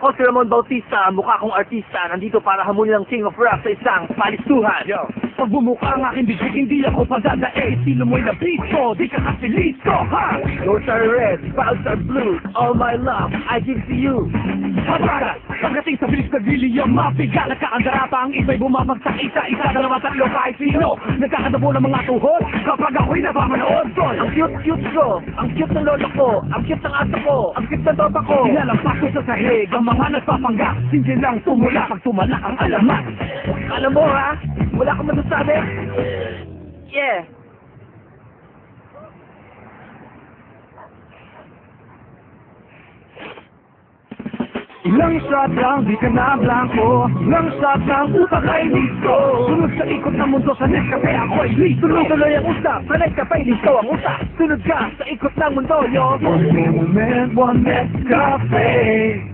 Ako si Ramon Bautista, mukha kong artista, nandito para hamunin ang king of rap sa isang palistuhan. Yo, pag bumuka ang aking bibig, hindi ako padadae. Sino mo'y nabisto, di ka kasi listo, ha? Yours are red, clouds are blue, all my love I give to you. Pabagat, pagdating sa bilis na William, mabigat. Nagkakandara pa ang iba'y bumabagsak isa-isa, dalawa, tatlo, kahit sino. Nagkakadabo ng mga tuhod, kapag ako'y napamanood, tol. Ang cute-cute ko, ang cute ng lolo ko, ang cute ng aso ko, ang cute ng tropa ko. Nilalampas ko sa sahig, ang mga nagpapanggap, hindi lang tumula pag tumalak ang alamat. Alam mo ha, wala kang masasabi? Yeah. Ilang shot lang, di ka na blanco. Ilang shot lang, utak ay listo. Sunod sa ikot ng mundo, sa Nescafe ako'y listo. Tuloy-tuloy ang usap, sa Nescafe listo ang usap. Sunod ka sa ikot ng mundo, yo. One moment, one Nescafe.